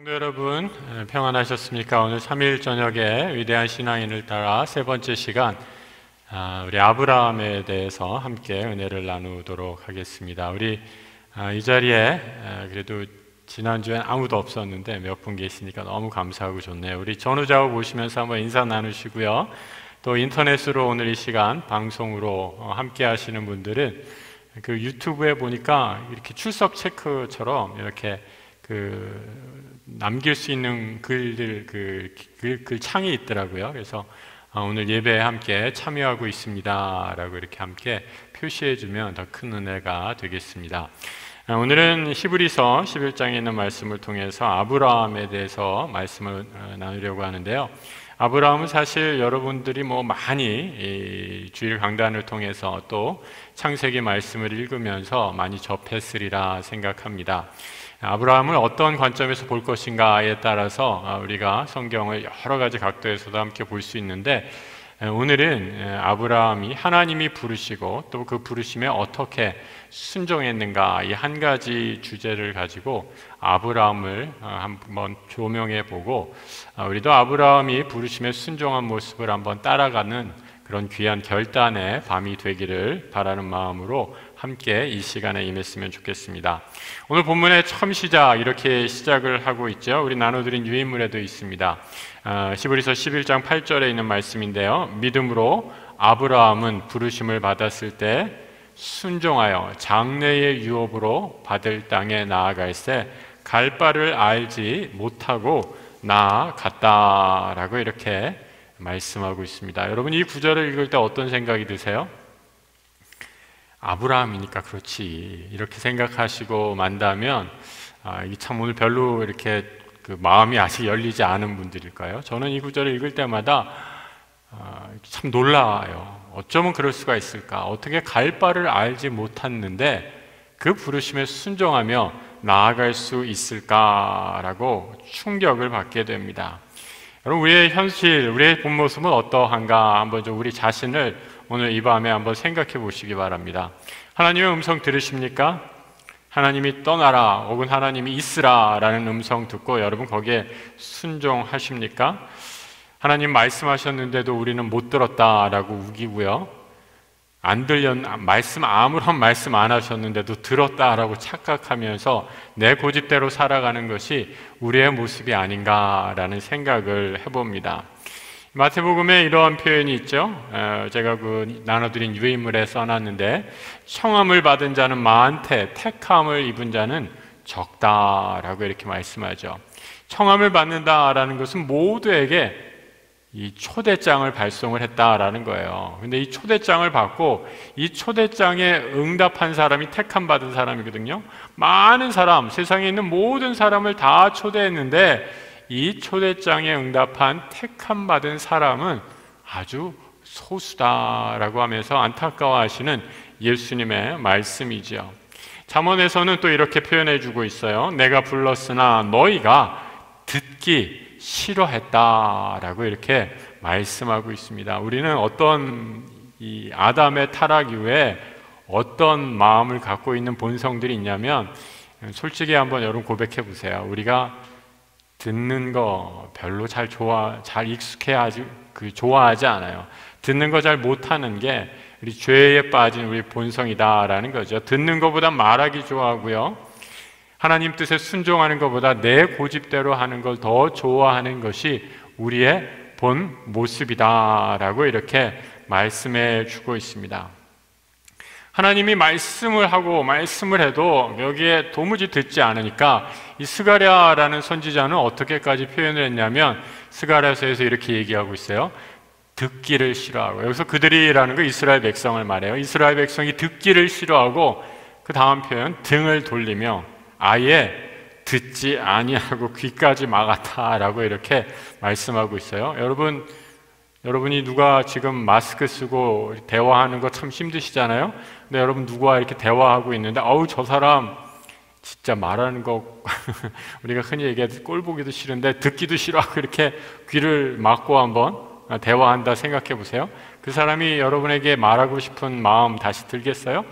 성도 여러분, 평안하셨습니까? 오늘 3일 저녁에 위대한 신앙인을 따라 세 번째 시간, 우리 아브라함에 대해서 함께 은혜를 나누도록 하겠습니다. 우리 이 자리에 그래도 지난주엔 아무도 없었는데 몇 분 계시니까 너무 감사하고 좋네요. 우리 전우자고 보시면서 한번 인사 나누시고요. 또 인터넷으로 오늘 이 시간 방송으로 함께 하시는 분들은 그 유튜브에 보니까 이렇게 출석 체크처럼 이렇게 남길 수 있는 글들, 글 창이 있더라고요. 그래서 오늘 예배에 함께 참여하고 있습니다 라고 이렇게 함께 표시해 주면 더 큰 은혜가 되겠습니다. 오늘은 히브리서 11장에 있는 말씀을 통해서 아브라함에 대해서 말씀을 나누려고 하는데요. 아브라함은 사실 여러분들이 많이 주일 강단을 통해서 또 창세기 말씀을 읽으면서 많이 접했으리라 생각합니다. 아브라함을 어떤 관점에서 볼 것인가에 따라서 우리가 성경을 여러 가지 각도에서도 함께 볼 수 있는데, 오늘은 아브라함이 하나님이 부르시고 또 그 부르심에 어떻게 순종했는가, 이 한 가지 주제를 가지고 아브라함을 한번 조명해 보고, 우리도 아브라함이 부르심에 순종한 모습을 한번 따라가는 그런 귀한 결단의 밤이 되기를 바라는 마음으로 함께 이 시간에 임했으면 좋겠습니다. 오늘 본문의 처음 시작, 이렇게 시작을 하고 있죠. 우리 나눠드린 유인물에도 있습니다. 히브리서 11장 8절에 있는 말씀인데요. 믿음으로 아브라함은 부르심을 받았을 때 순종하여 장래의 유업으로 받을 땅에 나아갈새 갈 바를 알지 못하고 나아갔다라고 이렇게 말씀하고 있습니다. 여러분, 이 구절을 읽을 때 어떤 생각이 드세요? 아브라함이니까 그렇지, 이렇게 생각하시고 만다면 이게 참 오늘 별로 이렇게 마음이 아직 열리지 않은 분들일까요? 저는 이 구절을 읽을 때마다 참 놀라워요. 어쩌면 그럴 수가 있을까? 어떻게 갈 바를 알지 못했는데 그 부르심에 순종하며 나아갈 수 있을까라고 충격을 받게 됩니다. 여러분, 우리의 현실, 우리의 본 모습은 어떠한가 한번 좀 우리 자신을 오늘 이 밤에 한번 생각해 보시기 바랍니다. 하나님의 음성 들으십니까? 하나님이 떠나라 혹은 하나님이 있으라 라는 음성 듣고 여러분 거기에 순종하십니까? 하나님 말씀하셨는데도 우리는 못 들었다라고 우기고요, 아무런 말씀 안 하셨는데도 들었다라고 착각하면서 내 고집대로 살아가는 것이 우리의 모습이 아닌가라는 생각을 해봅니다. 마태복음에 이러한 표현이 있죠. 제가 나눠드린 유인물에 써놨는데, 청함을 받은 자는 많되 택함을 입은 자는 적다라고 이렇게 말씀하죠. 청함을 받는다라는 것은 모두에게 이 초대장을 발송을 했다라는 거예요. 근데 이 초대장을 받고 이 초대장에 응답한 사람이 택함 받은 사람이거든요. 많은 사람, 세상에 있는 모든 사람을 다 초대했는데 이 초대장에 응답한 택함 받은 사람은 아주 소수다라고 하면서 안타까워하시는 예수님의 말씀이지요. 잠언에서는 또 이렇게 표현해 주고 있어요. 내가 불렀으나 너희가 듣기 싫어했다라고 이렇게 말씀하고 있습니다. 우리는 어떤 이 아담의 타락 이후에 어떤 마음을 갖고 있는 본성들이 있냐면, 솔직히 한번 여러분 고백해 보세요. 우리가 듣는 거 별로 잘 익숙해하지 좋아하지 않아요. 듣는 거 잘 못하는 게 우리 죄에 빠진 우리 본성이다라는 거죠. 듣는 것보다 말하기 좋아하고요, 하나님 뜻에 순종하는 것보다 내 고집대로 하는 걸 더 좋아하는 것이 우리의 본 모습이다라고 이렇게 말씀해 주고 있습니다. 하나님이 말씀을 하고 말씀을 해도 여기에 도무지 듣지 않으니까 이 스가랴라는 선지자는 어떻게까지 표현을 했냐면, 스가랴서에서 이렇게 얘기하고 있어요. 듣기를 싫어하고, 여기서 그들이라는 거 이스라엘 백성을 말해요. 이스라엘 백성이 듣기를 싫어하고 그 다음 표현, 등을 돌리며 아예 듣지 아니하고 귀까지 막았다라고 이렇게 말씀하고 있어요. 여러분이 누가 지금 마스크 쓰고 대화하는 거 참 힘드시잖아요. 근데 여러분 누구와 이렇게 대화하고 있는데 저 사람 진짜 말하는 거 우리가 흔히 얘기해서 꼴 보기도 싫은데 듣기도 싫어하고 이렇게 귀를 막고 한번 대화한다 생각해 보세요. 그 사람이 여러분에게 말하고 싶은 마음 다시 들겠어요?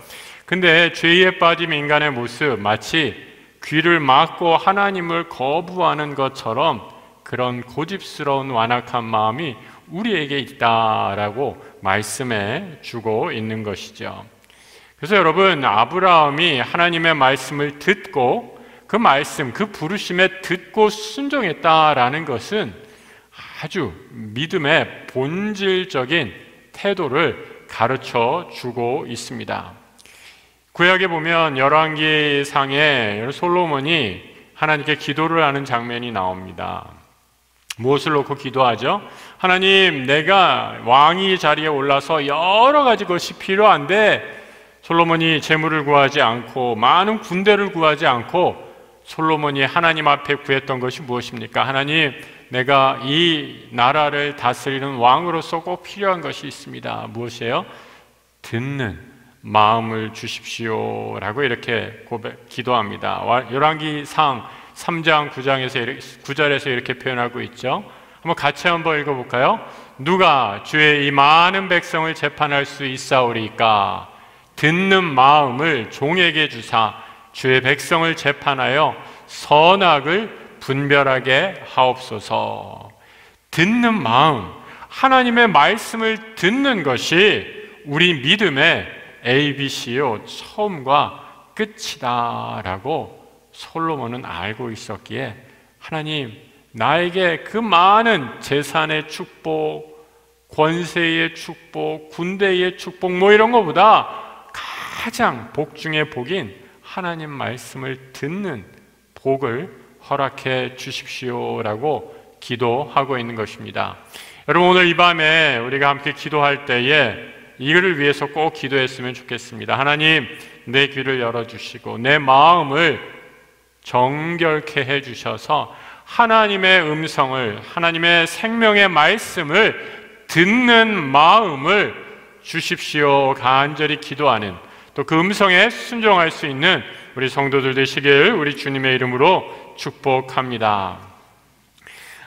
근데 죄에 빠진 인간의 모습, 마치 귀를 막고 하나님을 거부하는 것처럼 그런 고집스러운 완악한 마음이 우리에게 있다라고 말씀해 주고 있는 것이죠. 그래서 여러분, 아브라함이 하나님의 말씀을 듣고 그 말씀, 그 부르심에 듣고 순종했다라는 것은 아주 믿음의 본질적인 태도를 가르쳐 주고 있습니다. 구약에 보면 열왕기상에 솔로몬이 하나님께 기도를 하는 장면이 나옵니다. 무엇을 놓고 기도하죠? 하나님, 내가 왕위 자리에 올라서 여러 가지 것이 필요한데 솔로몬이 재물을 구하지 않고 많은 군대를 구하지 않고 솔로몬이 하나님 앞에 구했던 것이 무엇입니까? 하나님, 내가 이 나라를 다스리는 왕으로서 꼭 필요한 것이 있습니다. 무엇이에요? 듣는 마음을 주십시오 라고 이렇게 기도합니다. 열왕기상 3장 9절에서 이렇게 표현하고 있죠. 한번 같이 한번 읽어볼까요? 누가 주의 이 많은 백성을 재판할 수 있사오리까? 듣는 마음을 종에게 주사 주의 백성을 재판하여 선악을 분별하게 하옵소서. 듣는 마음, 하나님의 말씀을 듣는 것이 우리 믿음의 ABC요 처음과 끝이다 라고 솔로몬은 알고 있었기에 하나님, 나에게 그 많은 재산의 축복, 권세의 축복, 군대의 축복 뭐 이런 것보다 가장 복 중의 복인 하나님 말씀을 듣는 복을 허락해 주십시오라고 기도하고 있는 것입니다. 여러분, 오늘 이 밤에 우리가 함께 기도할 때에 이거를 위해서 꼭 기도했으면 좋겠습니다. 하나님, 내 귀를 열어주시고 내 마음을 정결케 해주셔서 하나님의 음성을, 하나님의 생명의 말씀을 듣는 마음을 주십시오. 간절히 기도하는, 또 그 음성에 순종할 수 있는 우리 성도들 되시길 우리 주님의 이름으로 축복합니다.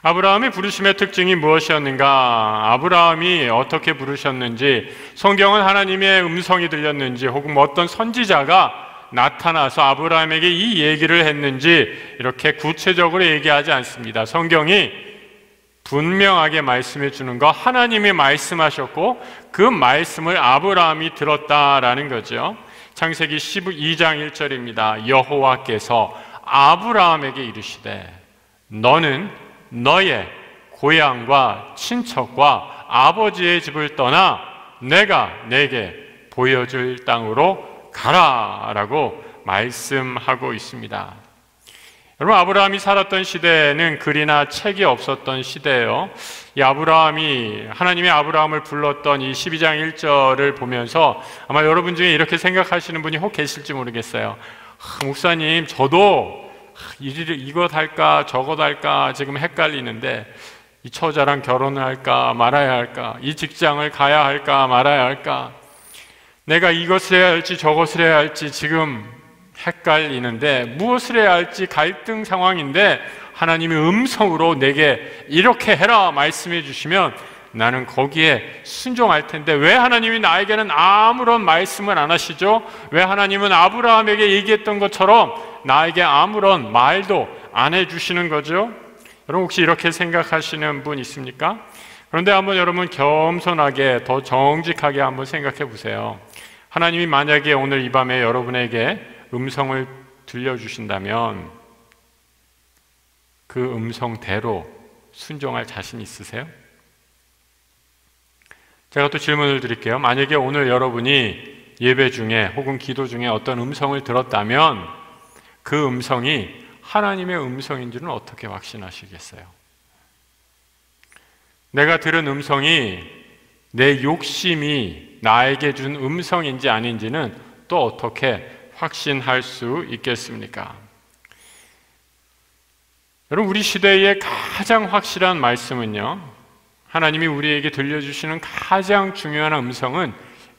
아브라함의 부르심의 특징이 무엇이었는가? 아브라함이 어떻게 부르셨는지, 성경은 하나님의 음성이 들렸는지 혹은 어떤 선지자가 나타나서 아브라함에게 이 얘기를 했는지 이렇게 구체적으로 얘기하지 않습니다. 성경이 분명하게 말씀해 주는 거, 하나님이 말씀하셨고 그 말씀을 아브라함이 들었다라는 거죠. 창세기 12장 1절입니다. 여호와께서 아브라함에게 이르시되 너는 너의 고향과 친척과 아버지의 집을 떠나 내가 내게 보여줄 땅으로 가라 라고 말씀하고 있습니다. 여러분, 아브라함이 살았던 시대에는 글이나 책이 없었던 시대예요. 이 아브라함이, 하나님이 아브라함을 불렀던 이 12장 1절을 보면서 아마 여러분 중에 이렇게 생각하시는 분이 혹 계실지 모르겠어요. 목사님, 저도 이것 할까 저것 할까 지금 헷갈리는데 이 처자랑 결혼을 할까 말아야 할까, 이 직장을 가야 할까 말아야 할까, 내가 이것을 해야 할지 저것을 해야 할지 지금 헷갈리는데 무엇을 해야 할지 갈등 상황인데 하나님의 음성으로 내게 이렇게 해라 말씀해 주시면 나는 거기에 순종할 텐데 왜 하나님이 나에게는 아무런 말씀을 안 하시죠? 왜 하나님은 아브라함에게 얘기했던 것처럼 나에게 아무런 말도 안 해주시는 거죠? 여러분, 혹시 이렇게 생각하시는 분 있습니까? 그런데 한번 여러분 겸손하게, 더 정직하게 한번 생각해 보세요. 하나님이 만약에 오늘 이 밤에 여러분에게 음성을 들려주신다면 그 음성대로 순종할 자신 있으세요? 제가 또 질문을 드릴게요. 만약에 오늘 여러분이 예배 중에 혹은 기도 중에 어떤 음성을 들었다면 그 음성이 하나님의 음성인 줄은 어떻게 확신하시겠어요? 내가 들은 음성이 내 욕심이 나에게 준 음성인지 아닌지는 또 어떻게 확신할 수 있겠습니까? 여러분, 우리 시대의 가장 확실한 말씀은요, 하나님이 우리에게 들려주시는 가장 중요한 음성은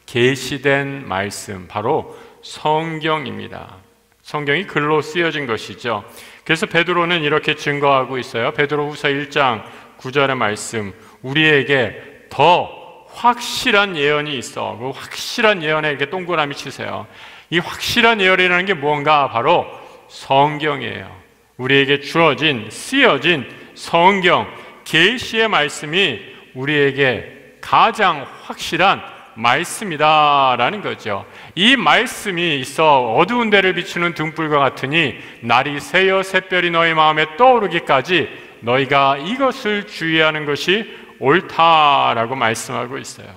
계시된 말씀, 바로 성경입니다. 성경이 글로 쓰여진 것이죠. 그래서 베드로는 이렇게 증거하고 있어요. 베드로후서 1장 9절의 말씀, 우리에게 더 확실한 예언이 있어. 그 확실한 예언에 이렇게 동그라미 치세요. 이 확실한 예언이라는 게 무언가? 바로 성경이에요. 우리에게 주어진, 쓰여진 성경, 계시의 말씀이 우리에게 가장 확실한 말씀이다라는 거죠. 이 말씀이 있어 어두운 데를 비추는 등불과 같으니 날이 새어 샛별이 너희 마음에 떠오르기까지 너희가 이것을 주의하는 것이 옳다라고 말씀하고 있어요.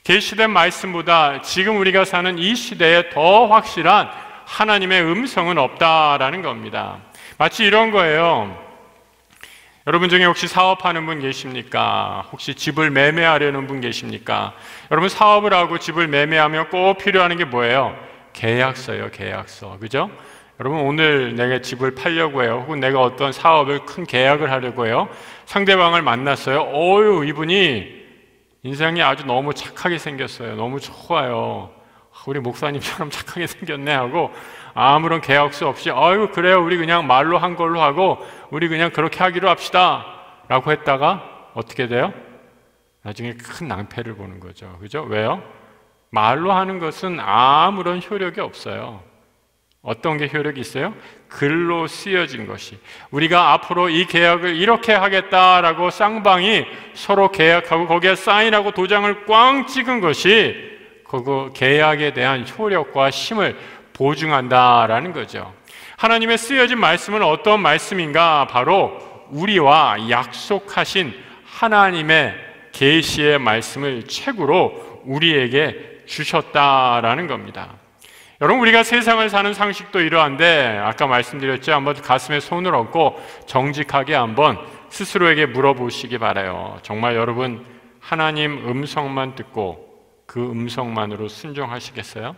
계시된 말씀보다 지금 우리가 사는 이 시대에 더 확실한 하나님의 음성은 없다라는 겁니다. 마치 이런 거예요. 여러분 중에 혹시 사업하는 분 계십니까? 혹시 집을 매매하려는 분 계십니까? 여러분 사업을 하고 집을 매매하면 꼭 필요한 게 뭐예요? 계약서예요, 계약서. 그죠? 여러분 오늘 내가 집을 팔려고 해요. 혹은 내가 어떤 사업을 큰 계약을 하려고 해요. 상대방을 만났어요. 어유 이분이 인상이 아주 너무 착하게 생겼어요. 너무 좋아요. 우리 목사님처럼 착하게 생겼네 하고 아무런 계약서 없이 아유 그래요 우리 그냥 말로 한 걸로 하고 우리 그냥 그렇게 하기로 합시다 라고 했다가 어떻게 돼요? 나중에 큰 낭패를 보는 거죠. 그죠? 왜요? 말로 하는 것은 아무런 효력이 없어요. 어떤 게 효력이 있어요? 글로 쓰여진 것이, 우리가 앞으로 이 계약을 이렇게 하겠다라고 쌍방이 서로 계약하고 거기에 사인하고 도장을 꽝 찍은 것이 그 계약에 대한 효력과 힘을 보증한다라는 거죠. 하나님의 쓰여진 말씀은 어떤 말씀인가? 바로 우리와 약속하신 하나님의 계시의 말씀을 책으로 우리에게 주셨다라는 겁니다. 여러분 우리가 세상을 사는 상식도 이러한데 아까 말씀드렸죠. 한번 가슴에 손을 얹고 정직하게 한번 스스로에게 물어보시기 바라요. 정말 여러분 하나님 음성만 듣고 그 음성만으로 순종하시겠어요?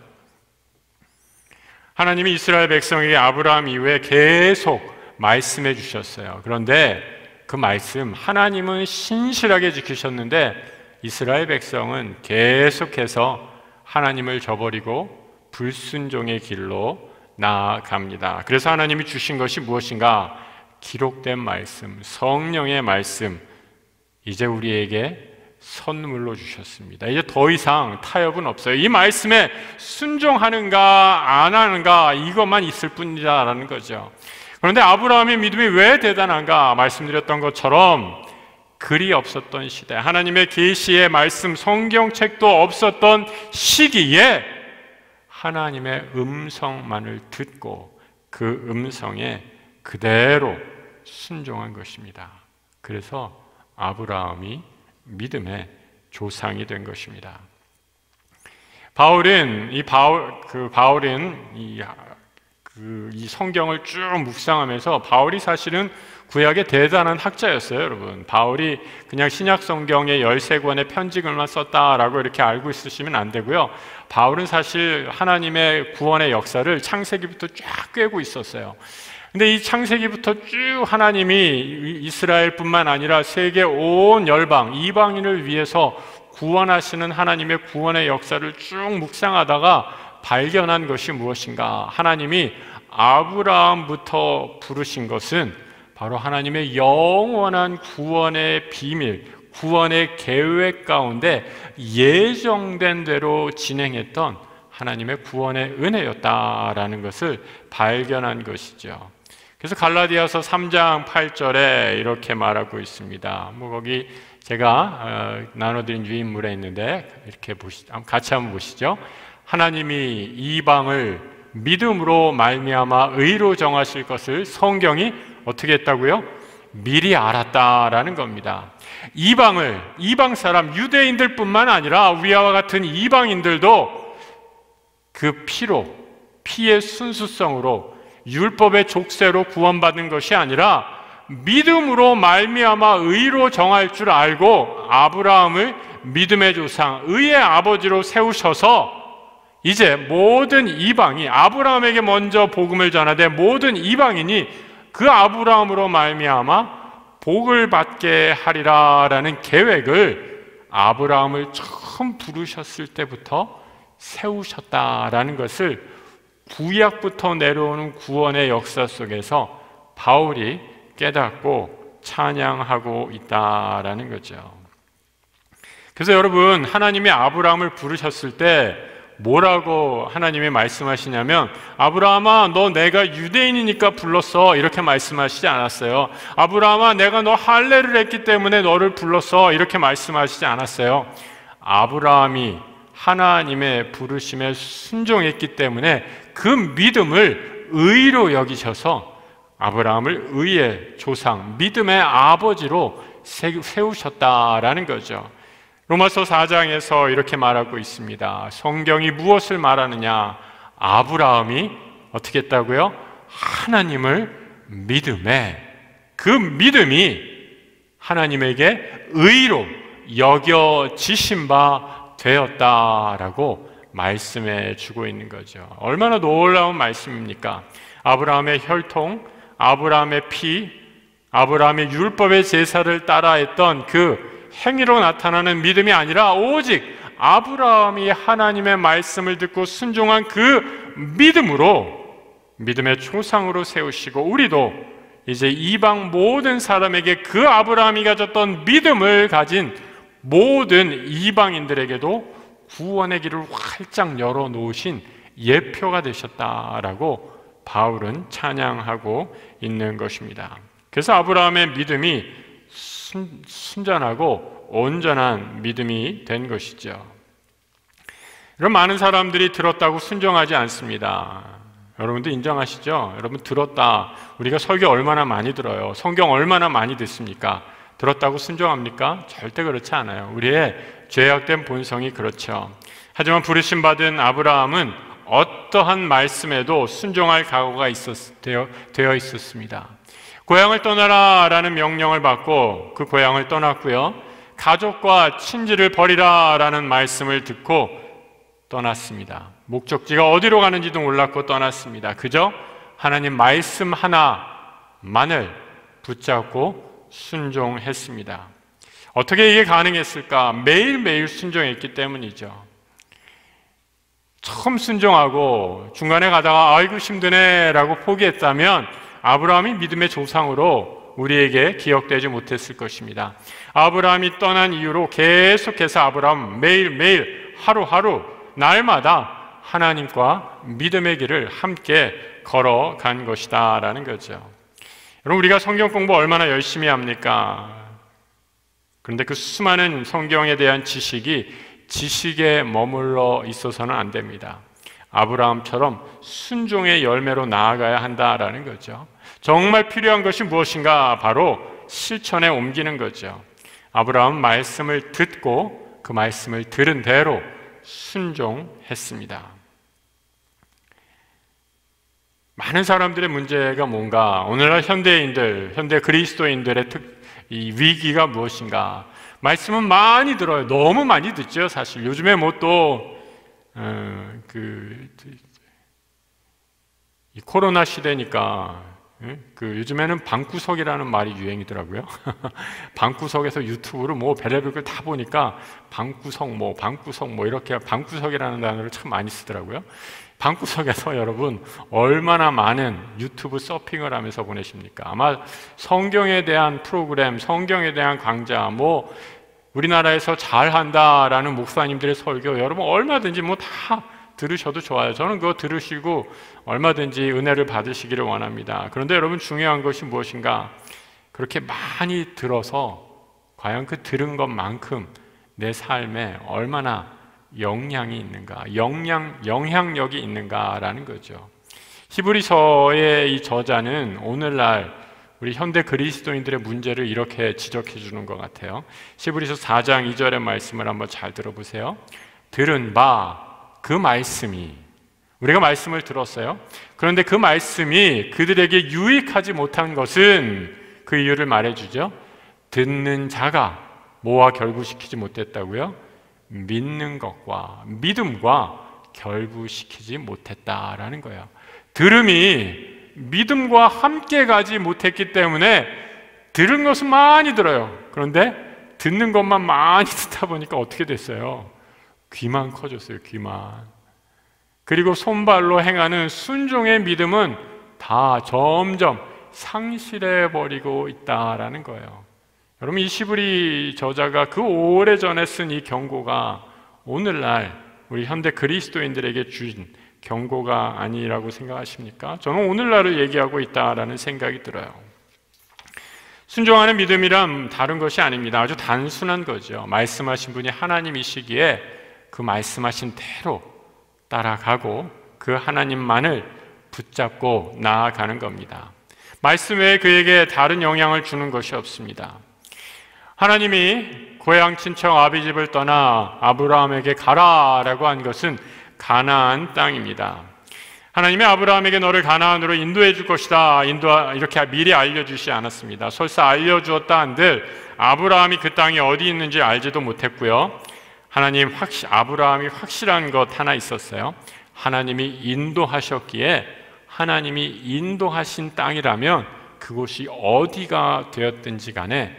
하나님이 이스라엘 백성에게 아브라함 이후에 계속 말씀해 주셨어요. 그런데 그 말씀 하나님은 신실하게 지키셨는데 이스라엘 백성은 계속해서 하나님을 저버리고 불순종의 길로 나아갑니다. 그래서 하나님이 주신 것이 무엇인가? 기록된 말씀, 성령의 말씀, 이제 우리에게 선물로 주셨습니다. 이제 더 이상 타협은 없어요. 이 말씀에 순종하는가 안 하는가 이것만 있을 뿐이다라는 거죠. 그런데 아브라함의 믿음이 왜 대단한가? 말씀드렸던 것처럼 글이 없었던 시대, 하나님의 계시의 말씀, 성경책도 없었던 시기에 하나님의 음성만을 듣고 그 음성에 그대로 순종한 것입니다. 그래서 아브라함이 믿음의 조상이 된 것입니다. 바울은 이 성경을 쭉 묵상하면서 바울이 사실은 구약의 대단한 학자였어요, 여러분. 바울이 그냥 신약 성경의 13권의 편지글만 썼다라고 이렇게 알고 있으시면 안 되고요. 바울은 사실 하나님의 구원의 역사를 창세기부터 쫙 꿰고 있었어요. 근데 이 창세기부터 쭉 하나님이 이스라엘뿐만 아니라 세계 온 열방, 이방인을 위해서 구원하시는 하나님의 구원의 역사를 쭉 묵상하다가 발견한 것이 무엇인가? 하나님이 아브라함부터 부르신 것은 바로 하나님의 영원한 구원의 비밀, 구원의 계획 가운데 예정된 대로 진행했던 하나님의 구원의 은혜였다라는 것을 발견한 것이죠. 그래서 갈라디아서 3장 8절에 이렇게 말하고 있습니다. 거기 제가 나눠드린 유인물에 있는데 이렇게 같이 한번 보시죠. 하나님이 이방을 믿음으로 말미암아 의로 정하실 것을 성경이 어떻게 했다고요? 미리 알았다라는 겁니다. 이방 사람 유대인들뿐만 아니라 우리와 같은 이방인들도 그 피의 순수성으로 율법의 족쇄로 구원받은 것이 아니라 믿음으로 말미암아 의로 정할 줄 알고 아브라함을 믿음의 조상, 의의 아버지로 세우셔서 이제 모든 이방이 아브라함에게 먼저 복음을 전하되 모든 이방인이 그 아브라함으로 말미암아 복을 받게 하리라라는 계획을 아브라함을 처음 부르셨을 때부터 세우셨다라는 것을 구약부터 내려오는 구원의 역사 속에서 바울이 깨닫고 찬양하고 있다라는 거죠. 그래서 여러분 하나님이 아브라함을 부르셨을 때 뭐라고 하나님이 말씀하시냐면, 아브라함아, 너 내가 유대인이니까 불렀어, 이렇게 말씀하시지 않았어요. 아브라함아, 내가 너 할례를 했기 때문에 너를 불렀어, 이렇게 말씀하시지 않았어요. 아브라함이 하나님의 부르심에 순종했기 때문에 그 믿음을 의로 여기셔서 아브라함을 의의 조상, 믿음의 아버지로 세우셨다라는 거죠. 로마서 4장에서 이렇게 말하고 있습니다. 성경이 무엇을 말하느냐? 아브라함이 어떻게 했다고요? 하나님을 믿음에, 그 믿음이 하나님에게 의로 여겨지신 바 되었다라고 말씀해 주고 있는 거죠. 얼마나 놀라운 말씀입니까? 아브라함의 혈통, 아브라함의 피, 아브라함의 율법의 제사를 따라했던 그 행위로 나타나는 믿음이 아니라 오직 아브라함이 하나님의 말씀을 듣고 순종한 그 믿음으로, 믿음의 조상으로 세우시고, 우리도 이제 이방 모든 사람에게 그 아브라함이 가졌던 믿음을 가진 모든 이방인들에게도 구원의 길을 활짝 열어놓으신 예표가 되셨다라고 바울은 찬양하고 있는 것입니다. 그래서 아브라함의 믿음이 순전하고 온전한 믿음이 된 것이죠. 이런 많은 사람들이 들었다고 순종하지 않습니다. 여러분도 인정하시죠? 여러분 들었다. 우리가 설교 얼마나 많이 들어요. 성경 얼마나 많이 듣습니까? 들었다고 순종합니까? 절대 그렇지 않아요. 우리의 죄악된 본성이 그렇죠. 하지만 부르심받은 아브라함은 어떠한 말씀에도 순종할 각오가 되어 있었습니다. 고향을 떠나라 라는 명령을 받고 그 고향을 떠났고요, 가족과 친지를 버리라 라는 말씀을 듣고 떠났습니다. 목적지가 어디로 가는지도 몰랐고 떠났습니다. 그저 하나님 말씀 하나만을 붙잡고 순종했습니다. 어떻게 이게 가능했을까? 매일매일 순종했기 때문이죠. 처음 순종하고 중간에 가다가 아이고 힘드네 라고 포기했다면 아브라함이 믿음의 조상으로 우리에게 기억되지 못했을 것입니다. 아브라함이 떠난 이후로 계속해서 아브라함 매일매일 하루하루 날마다 하나님과 믿음의 길을 함께 걸어간 것이다 라는 거죠. 여러분, 우리가 성경 공부 얼마나 열심히 합니까? 그런데 그 수많은 성경에 대한 지식에 머물러 있어서는 안 됩니다. 아브라함처럼 순종의 열매로 나아가야 한다라는 거죠. 정말 필요한 것이 무엇인가? 바로 실천에 옮기는 거죠. 아브라함은 말씀을 듣고 그 말씀을 들은 대로 순종했습니다. 많은 사람들의 문제가 뭔가? 오늘날 현대 그리스도인들의 이 위기가 무엇인가? 말씀은 많이 들어요. 너무 많이 듣죠, 사실. 요즘에 뭐 또 이 코로나 시대니까 요즘에는 방구석이라는 말이 유행이더라고요. 방구석에서 유튜브로 뭐 별의별 걸 다 보니까 방구석 이렇게 방구석이라는 단어를 참 많이 쓰더라고요. 방구석에서 여러분 얼마나 많은 유튜브 서핑을 하면서 보내십니까? 아마 성경에 대한 프로그램, 성경에 대한 강좌, 뭐 우리나라에서 잘한다라는 목사님들의 설교 여러분 얼마든지 뭐 다 들으셔도 좋아요. 저는 그거 들으시고 얼마든지 은혜를 받으시기를 원합니다. 그런데 여러분, 중요한 것이 무엇인가? 그렇게 많이 들어서 과연 그 들은 것만큼 내 삶에 얼마나 영향이 있는가, 영향력이 있는가라는 거죠. 히브리서의 이 저자는 오늘날 우리 현대 그리스도인들의 문제를 이렇게 지적해 주는 것 같아요. 히브리서 4장 2절의 말씀을 한번 잘 들어보세요. 들은 바 그 말씀이, 우리가 말씀을 들었어요. 그런데 그 말씀이 그들에게 유익하지 못한 것은 그 이유를 말해주죠. 듣는 자가 뭐와 결부시키지 못했다고요? 믿는 것과 믿음과 결부시키지 못했다라는 거예요. 들음이 믿음과 함께 가지 못했기 때문에 들은 것은 많이 들어요. 그런데 듣는 것만 많이 듣다 보니까 어떻게 됐어요? 귀만 커졌어요, 귀만. 그리고 손발로 행하는 순종의 믿음은 다 점점 상실해버리고 있다라는 거예요. 여러분, 이 시브리 저자가 그 오래전에 쓴 이 경고가 오늘날 우리 현대 그리스도인들에게 준 경고가 아니라고 생각하십니까? 저는 오늘날을 얘기하고 있다라는 생각이 들어요. 순종하는 믿음이란 다른 것이 아닙니다. 아주 단순한 거죠. 말씀하신 분이 하나님이시기에 그 말씀하신 대로 따라가고 그 하나님만을 붙잡고 나아가는 겁니다. 말씀 외에 그에게 다른 영향을 주는 것이 없습니다. 하나님이 고향 친척 아비집을 떠나 아브라함에게 가라라고 한 것은 가나안 땅입니다. 하나님이 아브라함에게 너를 가나안으로 인도해 줄 것이다, 이렇게 미리 알려주지 않았습니다. 설사 알려주었다 한들 아브라함이 그 땅이 어디 있는지 알지도 못했고요. 아브라함이 확실한 것 하나 있었어요. 하나님이 인도하셨기에 하나님이 인도하신 땅이라면 그곳이 어디가 되었든지 간에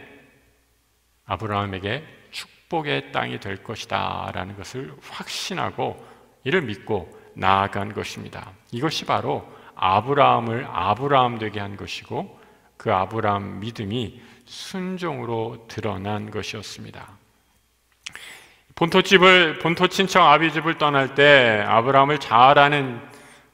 아브라함에게 축복의 땅이 될 것이다 라는 것을 확신하고 이를 믿고 나아간 것입니다. 이것이 바로 아브라함을 아브라함 되게 한 것이고 그 아브라함 믿음이 순종으로 드러난 것이었습니다. 본토 친척 아비집을 떠날 때 아브라함을 잘 아는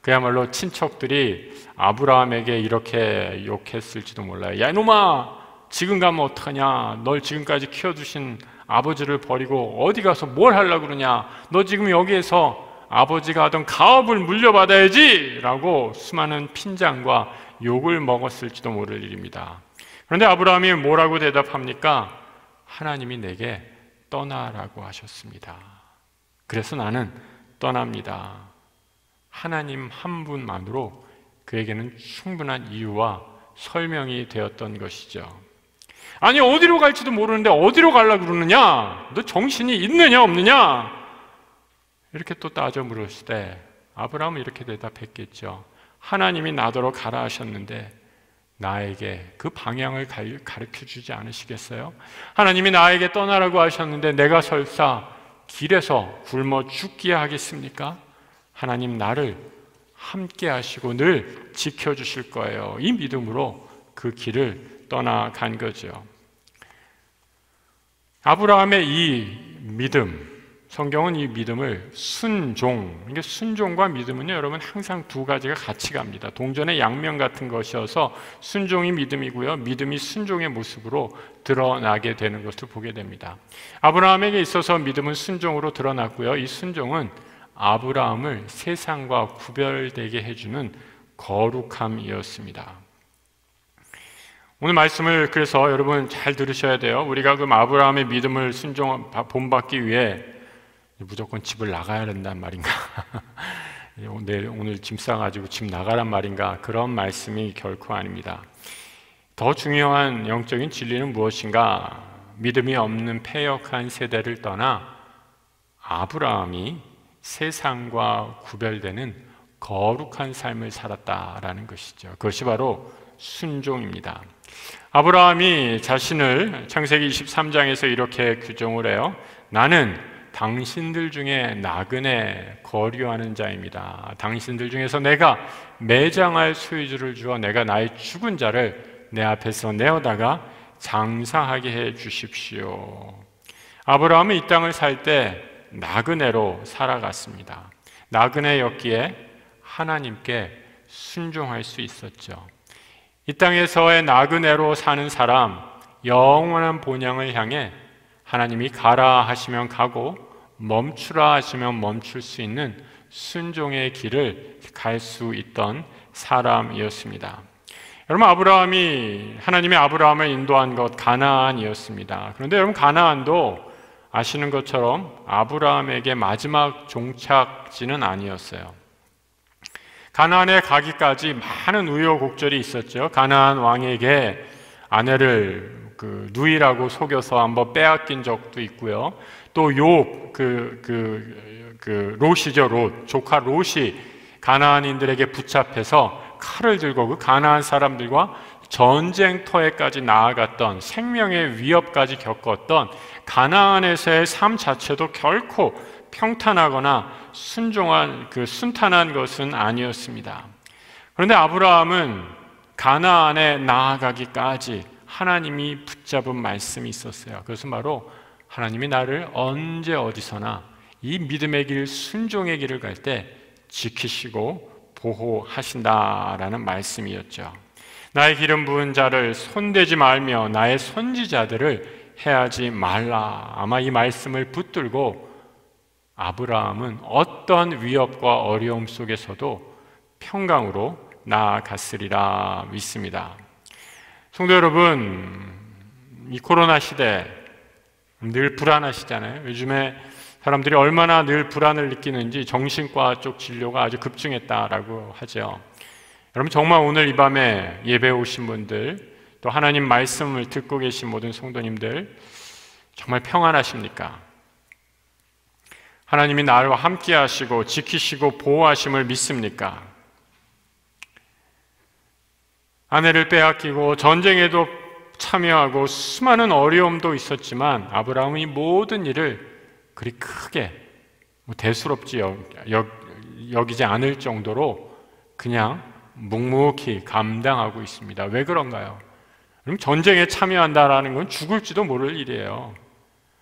그야말로 친척들이 아브라함에게 이렇게 욕했을지도 몰라요. 야 이놈아, 지금 가면 어떡하냐? 널 지금까지 키워주신 아버지를 버리고 어디 가서 뭘 하려고 그러냐? 너 지금 여기에서 아버지가 하던 가업을 물려받아야지! 라고 수많은 핀잔과 욕을 먹었을지도 모를 일입니다. 그런데 아브라함이 뭐라고 대답합니까? 하나님이 내게 떠나라고 하셨습니다. 그래서 나는 떠납니다. 하나님 한 분만으로 그에게는 충분한 이유와 설명이 되었던 것이죠. 아니 어디로 갈지도 모르는데 어디로 가려고 그러느냐? 너 정신이 있느냐 없느냐? 이렇게 또 따져 물었을 때 아브라함은 이렇게 대답했겠죠. 하나님이 나더러 가라 하셨는데 나에게 그 방향을 가르쳐 주지 않으시겠어요? 하나님이 나에게 떠나라고 하셨는데 내가 설사 길에서 굶어 죽게 하겠습니까? 하나님 나를 함께 하시고 늘 지켜주실 거예요. 이 믿음으로 그 길을 떠나간 거죠. 아브라함의 이 믿음, 성경은 이 믿음을 그러니까 순종과 믿음은요, 여러분 항상 두 가지가 같이 갑니다. 동전의 양면 같은 것이어서 순종이 믿음이고요, 믿음이 순종의 모습으로 드러나게 되는 것을 보게 됩니다. 아브라함에게 있어서 믿음은 순종으로 드러났고요, 이 순종은 아브라함을 세상과 구별되게 해주는 거룩함이었습니다. 오늘 말씀을 그래서 여러분 잘 들으셔야 돼요. 우리가 그 아브라함의 믿음을 본받기 위해 무조건 집을 나가야 된단 말인가? 오늘 짐 싸가지고 집 나가란 말인가? 그런 말씀이 결코 아닙니다. 더 중요한 영적인 진리는 무엇인가? 믿음이 없는 패역한 세대를 떠나 아브라함이 세상과 구별되는 거룩한 삶을 살았다라는 것이죠. 그것이 바로 순종입니다. 아브라함이 자신을 창세기 23장에서 이렇게 규정을 해요. 나는 당신들 중에 나그네 거류하는 자입니다. 당신들 중에서 내가 매장할 소유주를 주어 내가 나의 죽은 자를 내 앞에서 내어다가 장사하게 해 주십시오. 아브라함은 이 땅을 살 때 나그네로 살아갔습니다. 나그네였기에 하나님께 순종할 수 있었죠. 이 땅에서의 나그네로 사는 사람, 영원한 본향을 향해 하나님이 가라 하시면 가고 멈추라 하시면 멈출 수 있는 순종의 길을 갈 수 있던 사람이었습니다. 여러분, 하나님이 아브라함을 인도한 것 가나안이었습니다. 그런데 여러분, 가나안도 아시는 것처럼 아브라함에게 마지막 종착지는 아니었어요. 가나안에 가기까지 많은 우여곡절이 있었죠. 가나안 왕에게 아내를 누이라고 속여서 한번 빼앗긴 적도 있고요. 또 롯이죠, 롯. 조카 롯이 가나안인들에게 붙잡혀서 칼을 들고 그 가나안 사람들과 전쟁터에까지 나아갔던, 생명의 위협까지 겪었던 가나안에서의 삶 자체도 결코 평탄하거나 순탄한 것은 아니었습니다. 그런데 아브라함은 가나안에 나아가기까지 하나님이 붙잡은 말씀이 있었어요. 그것은 바로 하나님이 나를 언제 어디서나 이 믿음의 길, 순종의 길을 갈 때 지키시고 보호하신다라는 말씀이었죠. 나의 기름 부은 자를 손대지 말며 나의 선지자들을 해하지 말라. 아마 이 말씀을 붙들고 아브라함은 어떤 위협과 어려움 속에서도 평강으로 나아갔으리라 믿습니다. 성도 여러분, 이 코로나 시대 늘 불안하시잖아요. 요즘에 사람들이 얼마나 늘 불안을 느끼는지 정신과 쪽 진료가 아주 급증했다라고 하죠. 여러분, 정말 오늘 이 밤에 예배 오신 분들, 또 하나님 말씀을 듣고 계신 모든 성도님들 정말 평안하십니까? 하나님이 나와 함께 하시고 지키시고 보호하심을 믿습니까? 아내를 빼앗기고 전쟁에도 참여하고 수많은 어려움도 있었지만 아브라함은 이 모든 일을 그리 크게 대수롭지 여기지 않을 정도로 그냥 묵묵히 감당하고 있습니다. 왜 그런가요? 그럼 전쟁에 참여한다라는 건 죽을지도 모를 일이에요.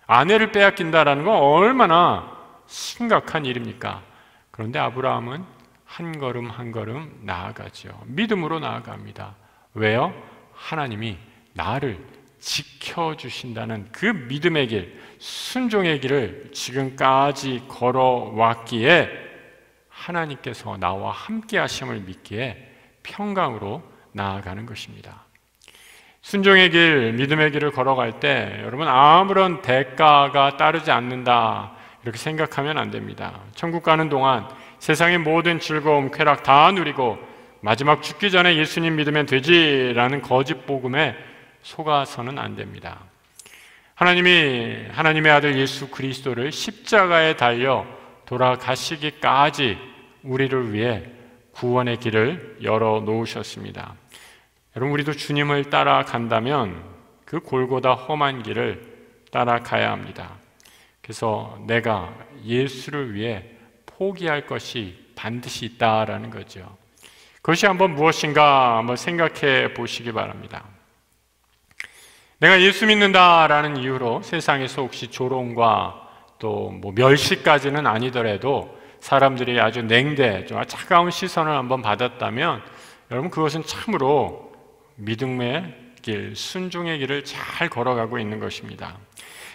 아내를 빼앗긴다라는 건 얼마나 심각한 일입니까? 그런데 아브라함은 한 걸음 한 걸음 나아가죠. 믿음으로 나아갑니다. 왜요? 하나님이 나를 지켜주신다는 그 믿음의 길, 순종의 길을 지금까지 걸어왔기에 하나님께서 나와 함께 하심을 믿기에 평강으로 나아가는 것입니다. 순종의 길, 믿음의 길을 걸어갈 때 여러분 아무런 대가가 따르지 않는다 이렇게 생각하면 안 됩니다. 천국 가는 동안 세상의 모든 즐거움, 쾌락 다 누리고 마지막 죽기 전에 예수님 믿으면 되지라는 거짓 복음에 속아서는 안 됩니다. 하나님이 하나님의 아들 예수 그리스도를 십자가에 달려 돌아가시기까지 우리를 위해 구원의 길을 열어놓으셨습니다. 여러분, 우리도 주님을 따라간다면 그 골고다 험한 길을 따라가야 합니다. 그래서 내가 예수를 위해 포기할 것이 반드시 있다라는 거죠. 그것이 한번 무엇인가 한번 생각해 보시기 바랍니다. 내가 예수 믿는다라는 이유로 세상에서 혹시 조롱과 또 멸시까지는 아니더라도 사람들이 아주 냉대, 좀 차가운 시선을 한번 받았다면 여러분 그것은 참으로 믿음의 길, 순종의 길을 잘 걸어가고 있는 것입니다.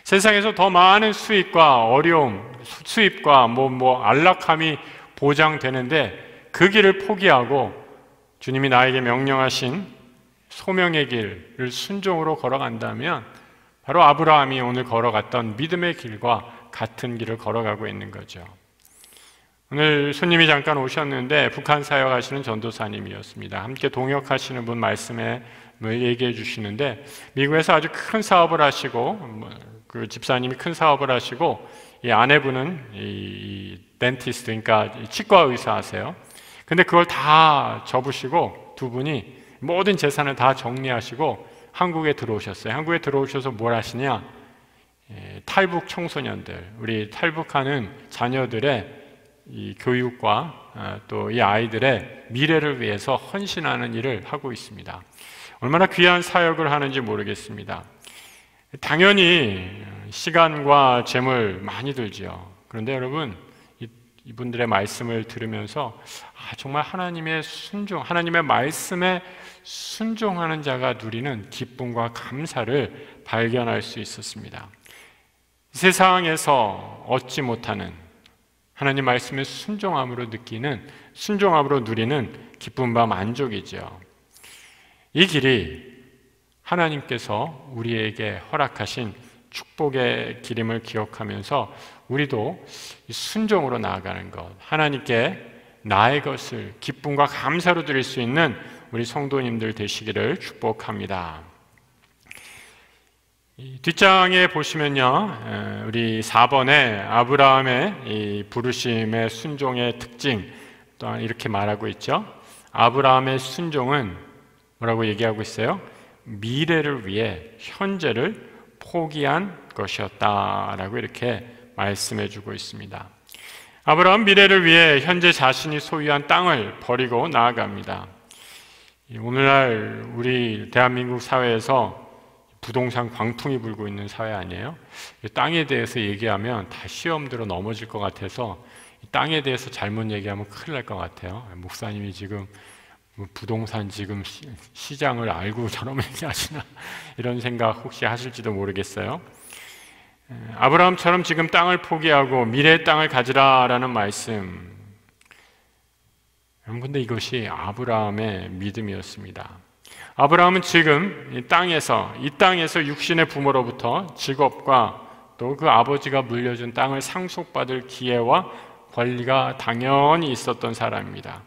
세상에서 더 많은 수입과 어려움, 수입과 안락함이 보장되는데 그 길을 포기하고 주님이 나에게 명령하신 소명의 길을 순종으로 걸어간다면 바로 아브라함이 오늘 걸어갔던 믿음의 길과 같은 길을 걸어가고 있는 거죠. 오늘 손님이 잠깐 오셨는데 북한 사역하시는 전도사님이었습니다. 함께 동역하시는 분 말씀을 얘기해 주시는데 미국에서 아주 큰 사업을 하시고 그 집사님이 큰 사업을 하시고 이 아내분은 이 덴티스트, 그러니까 치과 의사 하세요. 근데 그걸 다 접으시고 두 분이 모든 재산을 다 정리하시고 한국에 들어오셨어요. 한국에 들어오셔서 뭘 하시냐? 탈북 청소년들, 우리 탈북하는 자녀들의 이 교육과 또 이 아이들의 미래를 위해서 헌신하는 일을 하고 있습니다. 얼마나 귀한 사역을 하는지 모르겠습니다. 당연히 시간과 재물 많이 들죠. 그런데 여러분 이분들의 말씀을 들으면서 정말 하나님의 순종, 하나님의 말씀에 순종하는 자가 누리는 기쁨과 감사를 발견할 수 있었습니다. 세상에서 얻지 못하는 하나님 말씀의 순종함으로 누리는 기쁨과 만족이죠. 이 길이 하나님께서 우리에게 허락하신 축복의 길임을 기억하면서 우리도 순종으로 나아가는 것, 하나님께 나의 것을 기쁨과 감사로 드릴 수 있는 우리 성도님들 되시기를 축복합니다. 뒷장에 보시면요, 우리 4번에 아브라함의 이 부르심의 순종의 특징 또한 이렇게 말하고 있죠. 아브라함의 순종은 뭐라고 얘기하고 있어요? 미래를 위해 현재를 포기한 것이었다라고 이렇게 말씀해 주고 있습니다. 아브라함 미래를 위해 현재 자신이 소유한 땅을 버리고 나아갑니다. 오늘날 우리 대한민국 사회에서 부동산 광풍이 불고 있는 사회 아니에요? 땅에 대해서 얘기하면 다 시험 들어 넘어질 것 같아서 땅에 대해서 잘못 얘기하면 큰일 날 것 같아요. 목사님이 지금 부동산 지금 시장을 알고 저런 얘기하시나 이런 생각 혹시 하실지도 모르겠어요. 아브라함처럼 지금 땅을 포기하고 미래의 땅을 가지라라는 말씀. 여러분, 근데 이것이 아브라함의 믿음이었습니다. 아브라함은 지금 이 땅에서 육신의 부모로부터 직업과 또 그 아버지가 물려준 땅을 상속받을 기회와 권리가 당연히 있었던 사람입니다.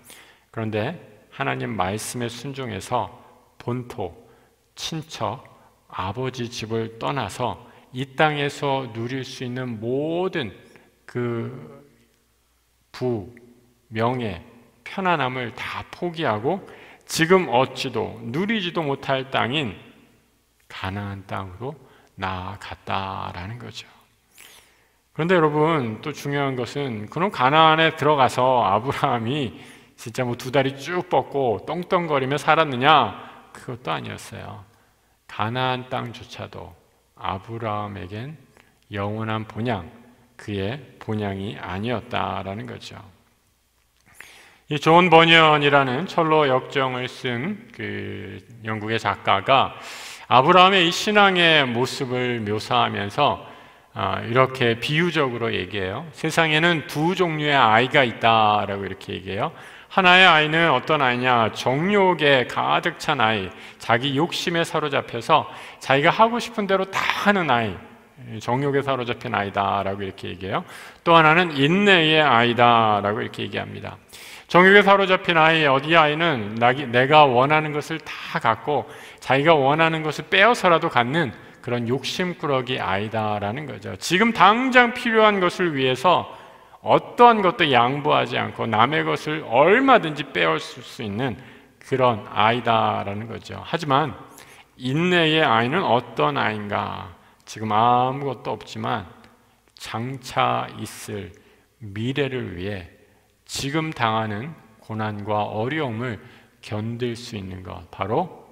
그런데 하나님 말씀에 순종해서 본토, 친척, 아버지 집을 떠나서 이 땅에서 누릴 수 있는 모든 그 부, 명예, 편안함을 다 포기하고 지금 얻지도 누리지도 못할 땅인 가나안 땅으로 나아갔다라는 거죠. 그런데 여러분, 또 중요한 것은 그런 가나안에 들어가서 아브라함이 진짜 뭐 두 다리 쭉 뻗고 떵떵거리며 살았느냐? 그것도 아니었어요. 가나안 땅조차도 아브라함에겐 영원한 본향, 그의 본향이 아니었다라는 거죠. 이 존 버니언이라는 철로 역정을 쓴 그 영국의 작가가 아브라함의 이 신앙의 모습을 묘사하면서 이렇게 비유적으로 얘기해요. 세상에는 두 종류의 아이가 있다라고 이렇게 얘기해요. 하나의 아이는 어떤 아이냐? 정욕에 가득 찬 아이, 자기 욕심에 사로잡혀서 자기가 하고 싶은 대로 다 하는 아이, 정욕에 사로잡힌 아이다라고 이렇게 얘기해요. 또 하나는 인내의 아이다라고 이렇게 얘기합니다. 정욕에 사로잡힌 아이, 어디 아이는 내가 원하는 것을 다 갖고 자기가 원하는 것을 빼어서라도 갖는 그런 욕심꾸러기 아이다라는 거죠. 지금 당장 필요한 것을 위해서 어떠한 것도 양보하지 않고 남의 것을 얼마든지 빼앗을 수 있는 그런 아이다라는 거죠. 하지만 인내의 아이는 어떤 아이인가? 지금 아무것도 없지만 장차 있을 미래를 위해 지금 당하는 고난과 어려움을 견딜 수 있는 것, 바로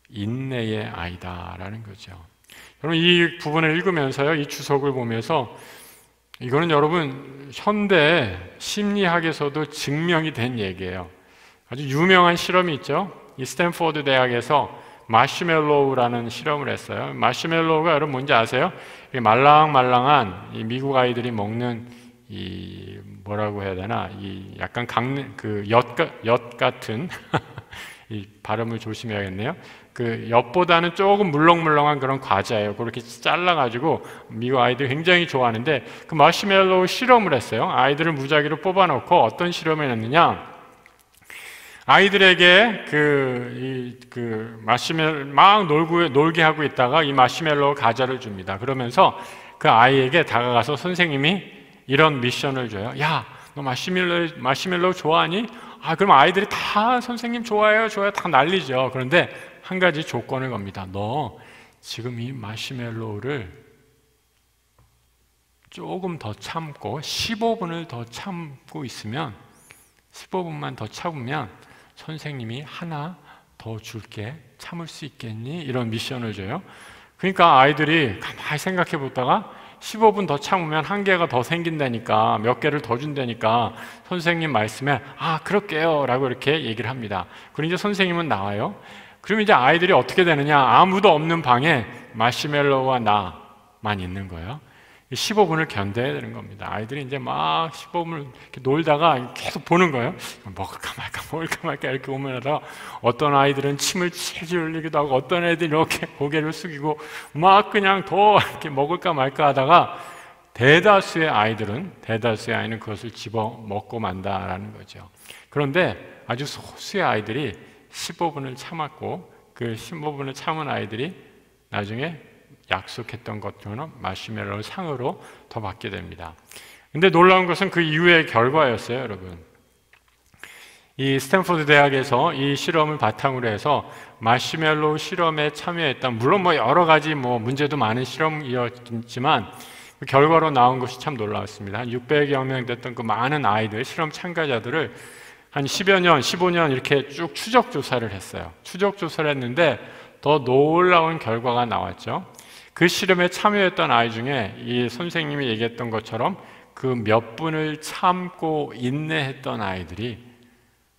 인내의 아이다라는 거죠. 여러분, 이 부분을 읽으면서요, 이 주석을 보면서 이거는 여러분 현대 심리학에서도 증명이 된 얘기예요. 아주 유명한 실험이 있죠. 이 스탠포드 대학에서 마시멜로우라는 실험을 했어요. 마시멜로우가 여러분 뭔지 아세요? 말랑말랑한 이 미국 아이들이 먹는 이 뭐라고 해야 되나, 이 약간 엿 같은 이 발음을 조심해야겠네요. 그 엿보다는 조금 물렁물렁한 그런 과자예요. 그렇게 잘라가지고 미국 아이들이 굉장히 좋아하는데 그 마시멜로우 실험을 했어요. 아이들을 무작위로 뽑아놓고 어떤 실험을 했느냐? 아이들에게 마시멜로 막 놀게 하고 있다가 이 마시멜로우 과자를 줍니다. 그러면서 그 아이에게 다가가서 선생님이 이런 미션을 줘요. 야, 너 마시멜로우 좋아하니? 그럼 아이들이 다 선생님 좋아해요 다 난리죠. 그런데 한 가지 조건을 겁니다. 너 지금 이 마시멜로우를 조금 더 참고 15분을 더 참고 있으면, 15분만 더 참으면 선생님이 하나 더 줄게. 참을 수 있겠니? 이런 미션을 줘요. 그러니까 아이들이 가만히 생각해 보다가 15분 더 참으면 한 개가 더 생긴다니까, 몇 개를 더 준다니까 선생님 말씀에 그럴게요 라고 이렇게 얘기를 합니다. 그리고 이제 선생님은 나와요. 그럼 이제 아이들이 어떻게 되느냐? 아무도 없는 방에 마시멜로우와 나만 있는 거예요. 15분을 견뎌야 되는 겁니다. 아이들이 이제 막 15분을 이렇게 놀다가 계속 보는 거예요. 먹을까 말까 이렇게 고민하다가 어떤 아이들은 침을 질질 흘리기도 하고 어떤 애들이 이렇게 고개를 숙이고 막 그냥 더 이렇게 먹을까 말까 하다가 대다수의 아이는 그것을 집어 먹고 만다라는 거죠. 그런데 아주 소수의 아이들이 15분을 참았고 그 15분을 참은 아이들이 나중에 약속했던 것처럼 마시멜로우 상으로 더 받게 됩니다. 근데 놀라운 것은 그 이후의 결과였어요, 여러분. 이 스탠포드 대학에서 이 실험을 바탕으로 해서 마시멜로우 실험에 참여했던, 물론 여러 가지 문제도 많은 실험이었지만 그 결과로 나온 것이 참 놀라웠습니다. 한 600여 명 됐던 그 많은 아이들, 실험 참가자들을 한 10여 년, 15년 이렇게 쭉 추적 조사를 했어요. 추적 조사를 했는데 더 놀라운 결과가 나왔죠. 그 실험에 참여했던 아이 중에 이 선생님이 얘기했던 것처럼 그 몇 분을 참고 인내했던 아이들이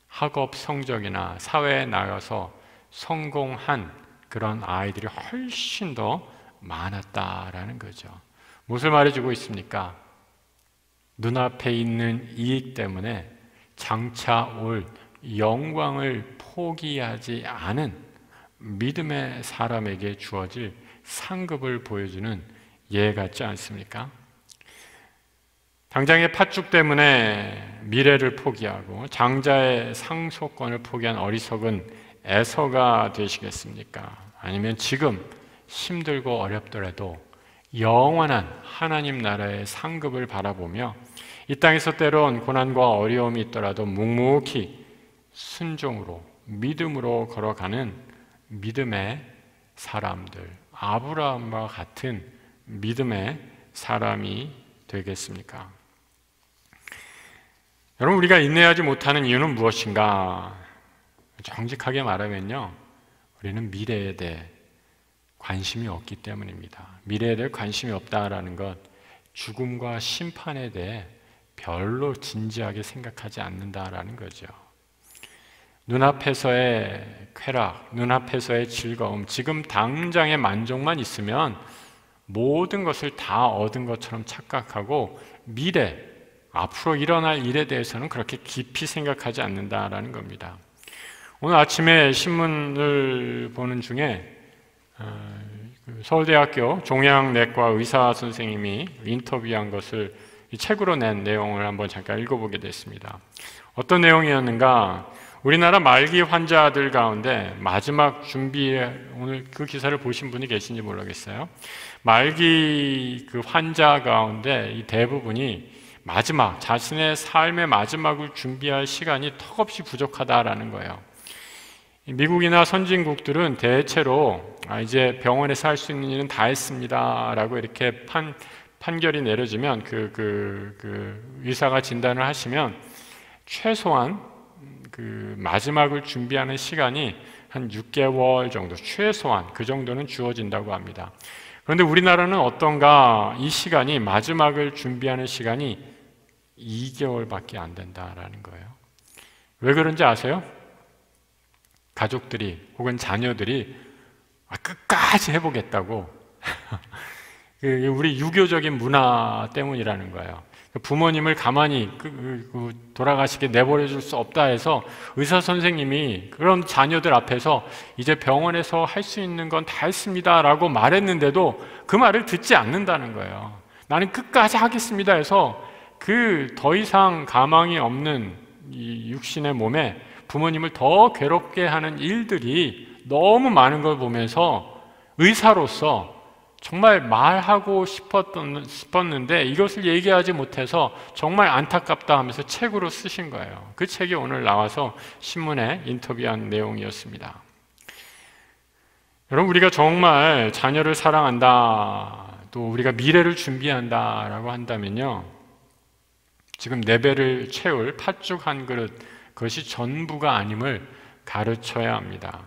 학업 성적이나 사회에 나가서 성공한 그런 아이들이 훨씬 더 많았다라는 거죠. 무엇을 말해주고 있습니까? 눈앞에 있는 이익 때문에 장차 올 영광을 포기하지 않은 믿음의 사람에게 주어질 상급을 보여주는 예 같지 않습니까? 당장의 팥죽 때문에 미래를 포기하고 장자의 상속권을 포기한 어리석은 에서가 되시겠습니까? 아니면 지금 힘들고 어렵더라도 영원한 하나님 나라의 상급을 바라보며 이 땅에서 때론 고난과 어려움이 있더라도 묵묵히 순종으로 믿음으로 걸어가는 믿음의 사람들, 아브라함과 같은 믿음의 사람이 되겠습니까? 여러분, 우리가 인내하지 못하는 이유는 무엇인가? 정직하게 말하면요, 우리는 미래에 대해 관심이 없기 때문입니다. 미래에 대해 관심이 없다라는 것, 죽음과 심판에 대해 별로 진지하게 생각하지 않는다라는 거죠. 눈앞에서의 쾌락, 눈앞에서의 즐거움, 지금 당장의 만족만 있으면 모든 것을 다 얻은 것처럼 착각하고 미래, 앞으로 일어날 일에 대해서는 그렇게 깊이 생각하지 않는다라는 겁니다. 오늘 아침에 신문을 보는 중에 서울대학교 종양내과 의사 선생님이 인터뷰한 것을 이 책으로 낸 내용을 한번 잠깐 읽어보게 됐습니다. 어떤 내용이었는가? 우리나라 말기 환자들 가운데 마지막 오늘 그 기사를 보신 분이 계신지 모르겠어요. 말기 그 환자 가운데 이 대부분이 자신의 삶의 마지막을 준비할 시간이 턱없이 부족하다라는 거예요. 미국이나 선진국들은 대체로 이제 병원에서 할 수 있는 일은 다 했습니다 라고 이렇게 판결이 내려지면 그 의사가 진단을 하시면 최소한 그 마지막을 준비하는 시간이 한 6개월 정도, 최소한 그 정도는 주어진다고 합니다. 그런데 우리나라는 어떤가? 이 시간이, 마지막을 준비하는 시간이 2개월밖에 안 된다라는 거예요. 왜 그런지 아세요? 가족들이 혹은 자녀들이 끝까지 해보겠다고 우리 유교적인 문화 때문이라는 거예요. 부모님을 가만히 돌아가시게 내버려 줄 수 없다 해서 의사 선생님이 그런 자녀들 앞에서 이제 병원에서 할 수 있는 건 다 했습니다 라고 말했는데도 그 말을 듣지 않는다는 거예요. 나는 끝까지 하겠습니다 해서 더 이상 가망이 없는 이 육신의 몸에 부모님을 더 괴롭게 하는 일들이 너무 많은 걸 보면서 의사로서 정말 말하고 싶었는데 이것을 얘기하지 못해서 정말 안타깝다 하면서 책으로 쓰신 거예요. 그 책이 오늘 나와서 신문에 인터뷰한 내용이었습니다. 여러분, 우리가 정말 자녀를 사랑한다, 또 우리가 미래를 준비한다라고 한다면요, 지금 내 배를 채울 팥죽 한 그릇, 그것이 전부가 아님을 가르쳐야 합니다.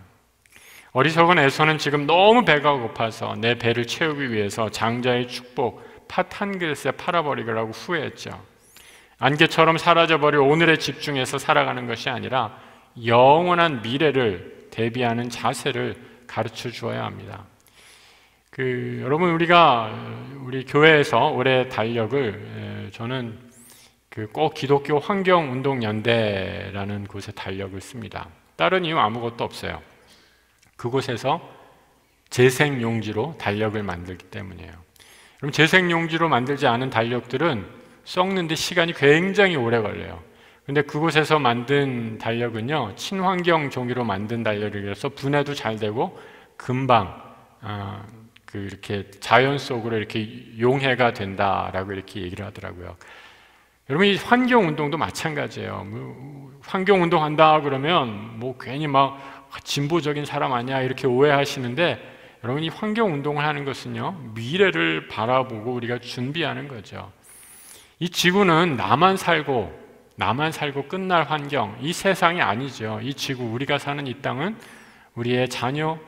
어리석은 에서는 지금 너무 배가 고파서 내 배를 채우기 위해서 장자의 축복 팥 한 그릇에 팔아버리라고 후회했죠. 안개처럼 사라져버릴 오늘에 집중해서 살아가는 것이 아니라 영원한 미래를 대비하는 자세를 가르쳐 주어야 합니다. 여러분, 우리 교회에서 올해 달력을 저는 꼭 기독교 환경운동연대라는 곳에 달력을 씁니다. 다른 이유 아무것도 없어요. 그곳에서 재생용지로 달력을 만들기 때문이에요. 그럼 재생용지로 만들지 않은 달력들은 썩는데 시간이 굉장히 오래 걸려요. 근데 그곳에서 만든 달력은요, 친환경 종이로 만든 달력이라서 분해도 잘 되고 금방 이렇게 자연 속으로 이렇게 용해가 된다라고 이렇게 얘기를 하더라고요. 여러분, 이 환경운동도 마찬가지예요. 환경운동 한다 그러면 괜히 진보적인 사람 아니야 이렇게 오해하시는데, 여러분, 이 환경운동을 하는 것은요, 미래를 바라보고 우리가 준비하는 거죠. 이 지구는 나만 살고 끝날 환경, 이 세상이 아니죠. 이 지구, 우리가 사는 이 땅은 우리의 자녀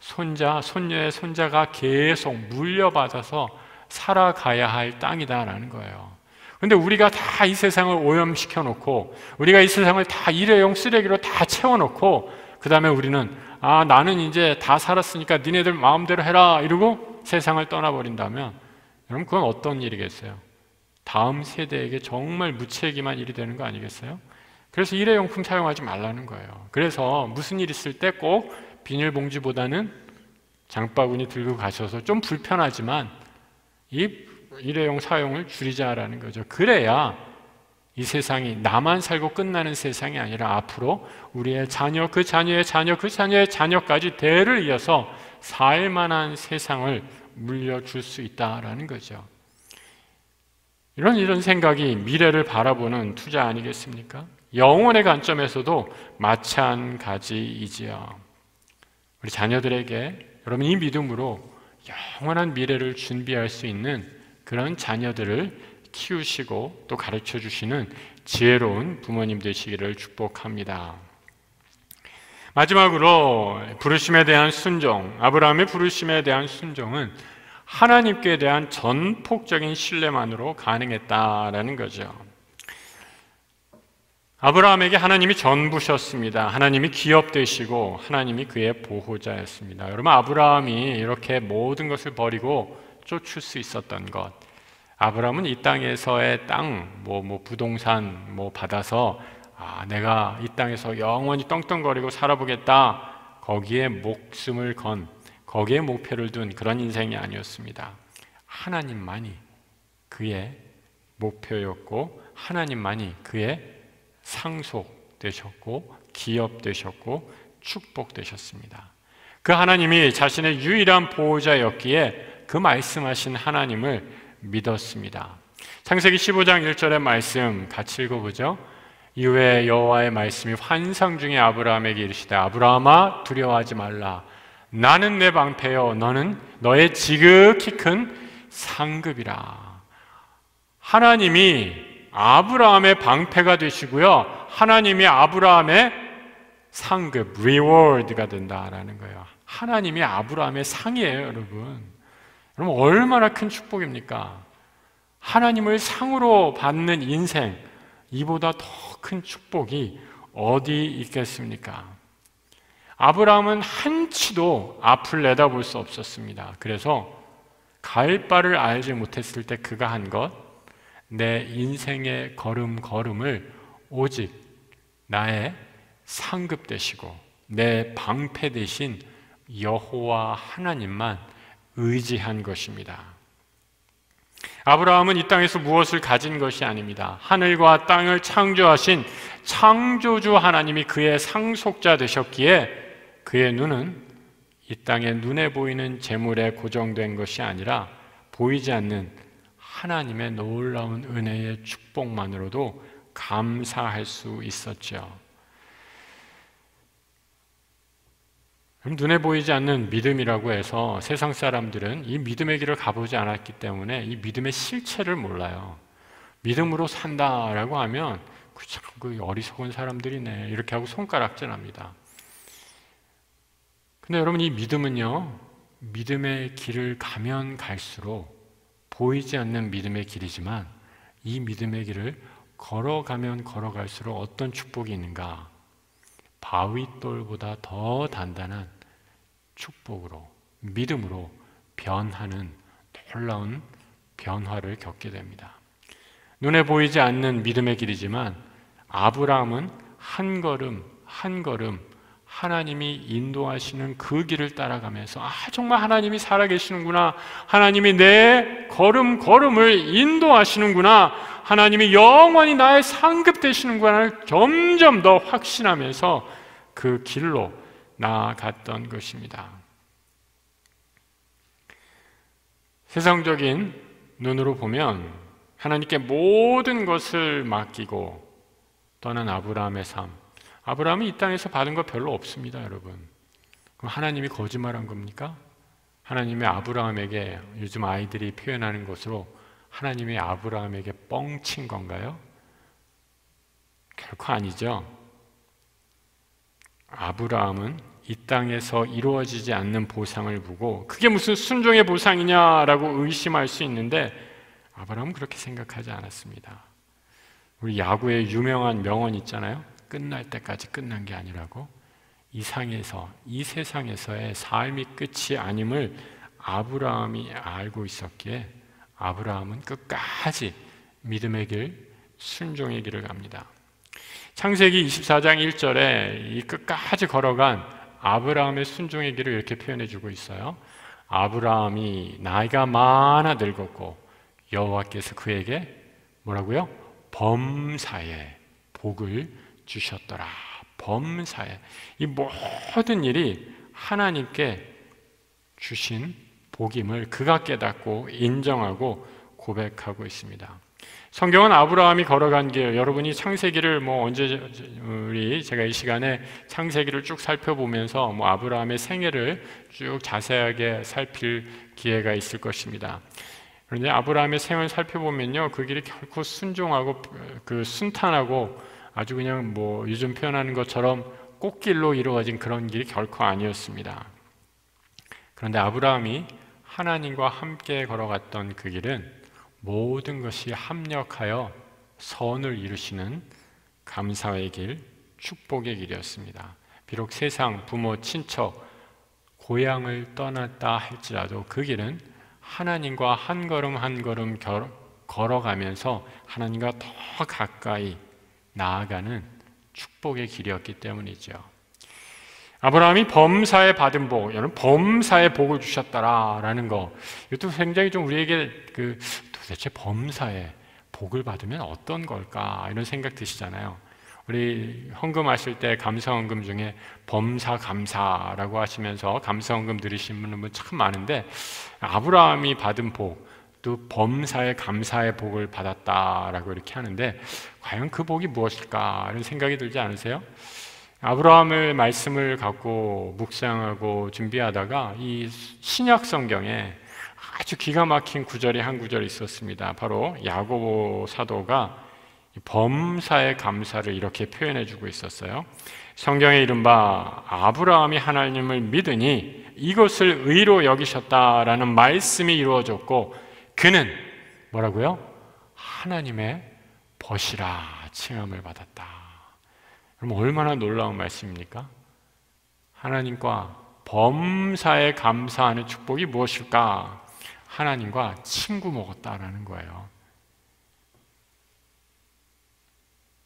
손자, 손녀의 손자가 계속 물려받아서 살아가야 할 땅이다라는 거예요. 근데 우리가 다 이 세상을 오염시켜 놓고, 우리가 이 세상을 다 일회용 쓰레기로 다 채워놓고, 그 다음에 우리는 나는 이제 다 살았으니까 니네들 마음대로 해라 이러고 세상을 떠나버린다면, 여러분 그건 어떤 일이겠어요? 다음 세대에게 정말 무책임한 일이 되는 거 아니겠어요? 그래서 일회용품 사용하지 말라는 거예요. 그래서 무슨 일 있을 때 꼭 비닐봉지보다는 장바구니 들고 가셔서, 좀 불편하지만 이 일회용 사용을 줄이자라는 거죠. 그래야 이 세상이 나만 살고 끝나는 세상이 아니라 앞으로 우리의 자녀, 그 자녀의 자녀, 그 자녀의 자녀까지 대를 이어서 살만한 세상을 물려줄 수 있다라는 거죠. 이런 생각이 미래를 바라보는 투자 아니겠습니까? 영혼의 관점에서도 마찬가지이지요. 우리 자녀들에게 여러분 이 믿음으로 영원한 미래를 준비할 수 있는 그런 자녀들을 키우시고 또 가르쳐 주시는 지혜로운 부모님 되시기를 축복합니다. 마지막으로 부르심에 대한 순종, 아브라함의 부르심에 대한 순종은 하나님께 대한 전폭적인 신뢰만으로 가능했다라는 거죠. 아브라함에게 하나님이 전부셨습니다. 하나님이 기업 되시고 하나님이 그의 보호자였습니다. 여러분, 아브라함이 이렇게 모든 것을 버리고 쫓을 수 있었던 것, 아브라함은 이 땅에서의 땅, 부동산 받아서 내가 이 땅에서 영원히 떵떵거리고 살아보겠다, 거기에 목숨을 건, 거기에 목표를 둔 그런 인생이 아니었습니다. 하나님만이 그의 목표였고 하나님만이 그의 상속 되셨고 기업 되셨고 축복 되셨습니다. 그 하나님이 자신의 유일한 보호자였기에 그 말씀하신 하나님을 믿었습니다. 창세기 15장 1절의 말씀 같이 읽어보죠. 이후에 여호와의 말씀이 환상 중에 아브라함에게 이르시되 아브라함아 두려워하지 말라. 나는 내 방패요 너는 너의 지극히 큰 상급이라. 하나님이 아브라함의 방패가 되시고요, 하나님이 아브라함의 상급, 리워드가 된다라는 거예요. 하나님이 아브라함의 상이에요, 여러분. 여러분 얼마나 큰 축복입니까? 하나님을 상으로 받는 인생, 이보다 더 큰 축복이 어디 있겠습니까? 아브라함은 한치도 앞을 내다볼 수 없었습니다. 그래서 갈 바를 알지 못했을 때 그가 한 것, 내 인생의 걸음걸음을 오직 나의 상급 되시고 내 방패 되신 여호와 하나님만 의지한 것입니다. 아브라함은 이 땅에서 무엇을 가진 것이 아닙니다. 하늘과 땅을 창조하신 창조주 하나님이 그의 상속자 되셨기에 그의 눈은 이 땅에 눈에 보이는 재물에 고정된 것이 아니라 보이지 않는 하나님의 놀라운 은혜의 축복만으로도 감사할 수 있었죠. 눈에 보이지 않는 믿음이라고 해서 세상 사람들은 이 믿음의 길을 가보지 않았기 때문에 이 믿음의 실체를 몰라요. 믿음으로 산다라고 하면 그 어리석은 사람들이네 이렇게 하고 손가락질합니다. 근데 여러분, 이 믿음은요, 믿음의 길을 가면 갈수록 보이지 않는 믿음의 길이지만 이 믿음의 길을 걸어가면 걸어갈수록 어떤 축복이 있는가? 바위돌보다 더 단단한 축복으로, 믿음으로 변하는 놀라운 변화를 겪게 됩니다. 눈에 보이지 않는 믿음의 길이지만 아브라함은 한 걸음 한 걸음 하나님이 인도하시는 그 길을 따라가면서 정말 하나님이 살아계시는구나, 하나님이 내 걸음걸음을 인도하시는구나, 하나님이 영원히 나의 상급 되시는구나를 점점 더 확신하면서 그 길로 나아갔던 것입니다. 세상적인 눈으로 보면 하나님께 모든 것을 맡기고 떠난 아브라함의 삶, 아브라함이 이 땅에서 받은 거 별로 없습니다, 여러분. 그럼 하나님이 거짓말한 겁니까? 하나님이 아브라함에게, 요즘 아이들이 표현하는 것으로 하나님이 아브라함에게 뻥친 건가요? 결코 아니죠. 아브라함은 이 땅에서 이루어지지 않는 보상을 보고 그게 무슨 순종의 보상이냐라고 의심할 수 있는데 아브라함은 그렇게 생각하지 않았습니다. 우리 야구의 유명한 명언 있잖아요. 끝날 때까지 끝난 게 아니라고. 이 세상에서의 삶이 끝이 아님을 아브라함이 알고 있었기에 아브라함은 끝까지 믿음의 길, 순종의 길을 갑니다. 창세기 24장 1절에 이 끝까지 걸어간 아브라함의 순종의 길을 이렇게 표현해주고 있어요. 아브라함이 나이가 많아 늙었고 여호와께서 그에게 뭐라고요? 범사에 복을 주셨더라. 범사에. 이 모든 일이 하나님께 주신 복임을 그가 깨닫고 인정하고 고백하고 있습니다. 성경은 아브라함이 걸어간 길, 여러분이 창세기를 제가 이 시간에 창세기를 쭉 살펴보면서 아브라함의 생애를 쭉 자세하게 살필 기회가 있을 것입니다. 그런데 아브라함의 생을 살펴보면요, 그 길이 결코 순종하고 순탄하고 아주 그냥 요즘 표현하는 것처럼 꽃길로 이루어진 그런 길이 결코 아니었습니다. 그런데 아브라함이 하나님과 함께 걸어갔던 그 길은 모든 것이 합력하여 선을 이루시는 감사의 길, 축복의 길이었습니다. 비록 세상, 부모, 친척, 고향을 떠났다 할지라도 그 길은 하나님과 한 걸음 한 걸음 걸어가면서 하나님과 더 가까이 나아가는 축복의 길이었기 때문이죠. 아브라함이 범사에 받은 복, 여러분 범사에 복을 주셨다라는 거, 이것도 굉장히 좀 우리에게 도대체 범사에 복을 받으면 어떤 걸까 이런 생각 드시잖아요. 우리 헌금하실 때 감사헌금 중에 범사감사라고 하시면서 감사헌금 들으시는 분 참 많은데 아브라함이 받은 복, 또 범사에 감사의 복을 받았다라고 이렇게 하는데 과연 그 복이 무엇일까 이런 생각이 들지 않으세요? 아브라함의 말씀을 갖고 묵상하고 준비하다가 이 신약 성경에 아주 기가 막힌 구절이 한 구절이 있었습니다. 바로 야고보 사도가 범사의 감사를 이렇게 표현해주고 있었어요. 성경에 이른바 아브라함이 하나님을 믿으니 이것을 의로 여기셨다라는 말씀이 이루어졌고 그는 뭐라고요? 하나님의 벗이라 칭함을 받았다. 그럼 얼마나 놀라운 말씀입니까? 하나님과 범사에 감사하는 축복이 무엇일까? 하나님과 친구 먹었다라는 거예요.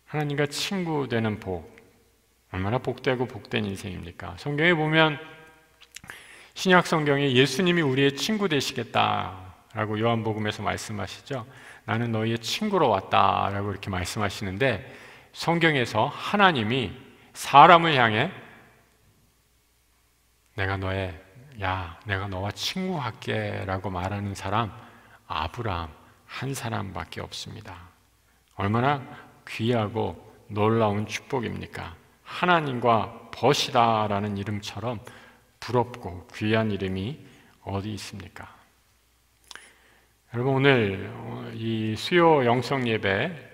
하나님과 친구 되는 복, 얼마나 복되고 복된 인생입니까? 성경에 보면 신약 성경에 예수님이 우리의 친구 되시겠다라고 요한복음에서 말씀하시죠. 나는 너희의 친구로 왔다라고 이렇게 말씀하시는데 성경에서 하나님이 사람을 향해 내가 너와 친구할게 라고 말하는 사람 아브라함 한 사람밖에 없습니다. 얼마나 귀하고 놀라운 축복입니까? 하나님과 벗이다라는 이름처럼 부럽고 귀한 이름이 어디 있습니까? 여러분 오늘 이 수요 영성 예배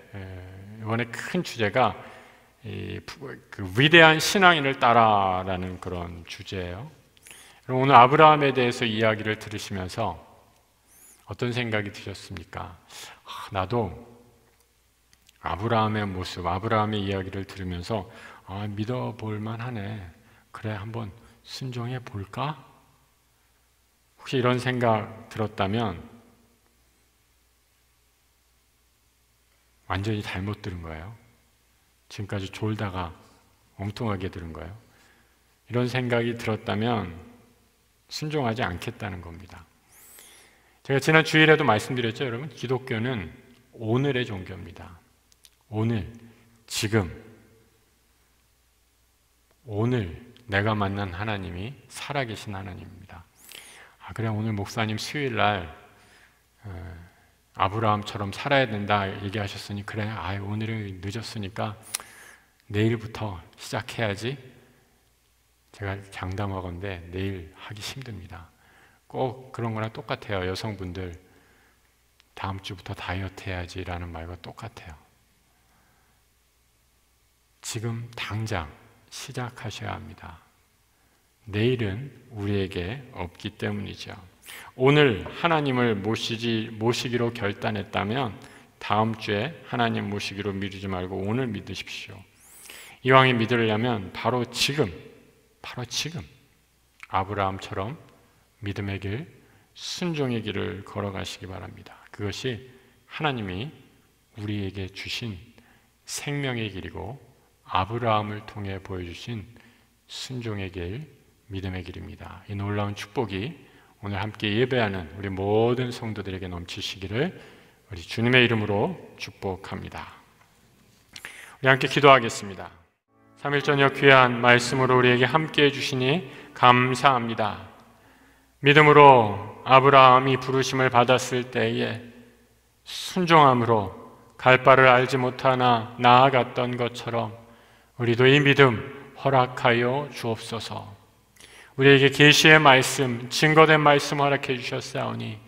이번에 큰 주제가 그 위대한 신앙인을 따라라는 그런 주제예요. 오늘 아브라함에 대해서 이야기를 들으시면서 어떤 생각이 드셨습니까? 나도 아브라함의 모습, 아브라함의 이야기를 들으면서 믿어볼 만하네. 그래, 한번 순종해 볼까? 혹시 이런 생각 들었다면 완전히 잘못 들은 거예요. 지금까지 졸다가 엉뚱하게 들은 거예요. 이런 생각이 들었다면 순종하지 않겠다는 겁니다. 제가 지난 주일에도 말씀드렸죠, 여러분. 기독교는 오늘의 종교입니다. 오늘, 지금, 오늘 내가 만난 하나님이 살아계신 하나님입니다. 그래, 오늘 목사님 수요일날 아브라함처럼 살아야 된다 얘기하셨으니 그래, 오늘은 늦었으니까 내일부터 시작해야지. 제가 장담하건대 내일 하기 힘듭니다. 꼭 그런 거랑 똑같아요. 여성분들 다음 주부터 다이어트 해야지 라는 말과 똑같아요. 지금 당장 시작하셔야 합니다. 내일은 우리에게 없기 때문이죠. 오늘 하나님을 모시기로 결단했다면 다음 주에 하나님 모시기로 미루지 말고 오늘 믿으십시오. 이왕에 믿으려면 바로 지금 아브라함처럼 믿음의 길, 순종의 길을 걸어가시기 바랍니다. 그것이 하나님이 우리에게 주신 생명의 길이고 아브라함을 통해 보여주신 순종의 길, 믿음의 길입니다. 이 놀라운 축복이 오늘 함께 예배하는 우리 모든 성도들에게 넘치시기를 우리 주님의 이름으로 축복합니다. 우리 함께 기도하겠습니다. 3일 저녁 귀한 말씀으로 우리에게 함께 해주시니 감사합니다. 믿음으로 아브라함이 부르심을 받았을 때에 순종함으로 갈 바를 알지 못하나 나아갔던 것처럼 우리도 이 믿음 허락하여 주옵소서. 우리에게 계시의 말씀, 증거된 말씀 허락해 주셨사오니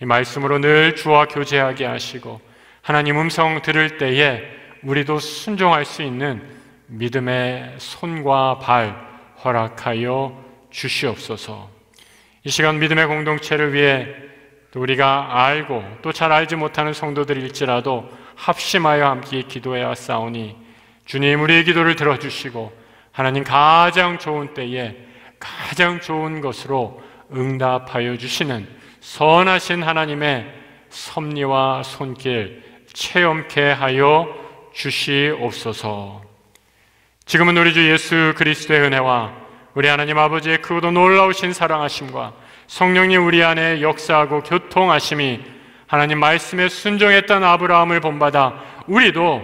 이 말씀으로 늘 주와 교제하게 하시고 하나님 음성 들을 때에 우리도 순종할 수 있는 믿음의 손과 발 허락하여 주시옵소서. 이 시간 믿음의 공동체를 위해 또 우리가 알고 또 잘 알지 못하는 성도들일지라도 합심하여 함께 기도해 왔사오니 주님 우리의 기도를 들어주시고 하나님 가장 좋은 때에 가장 좋은 것으로 응답하여 주시는 선하신 하나님의 섭리와 손길 체험케 하여 주시옵소서. 지금은 우리 주 예수 그리스도의 은혜와 우리 하나님 아버지의 크고도 놀라우신 사랑하심과 성령님 우리 안에 역사하고 교통하심이 하나님 말씀에 순종했던 아브라함을 본받아 우리도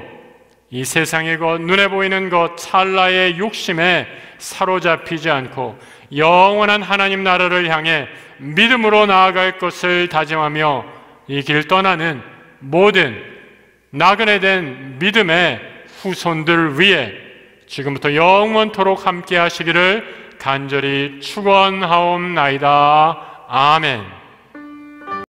이 세상의 것, 눈에 보이는 것, 찰나의 욕심에 사로잡히지 않고 영원한 하나님 나라를 향해 믿음으로 나아갈 것을 다짐하며 이 길 떠나는 모든 나그네 된 믿음의 후손들 위해 지금부터 영원토록 함께 하시기를 간절히 축원하옵나이다. 아멘.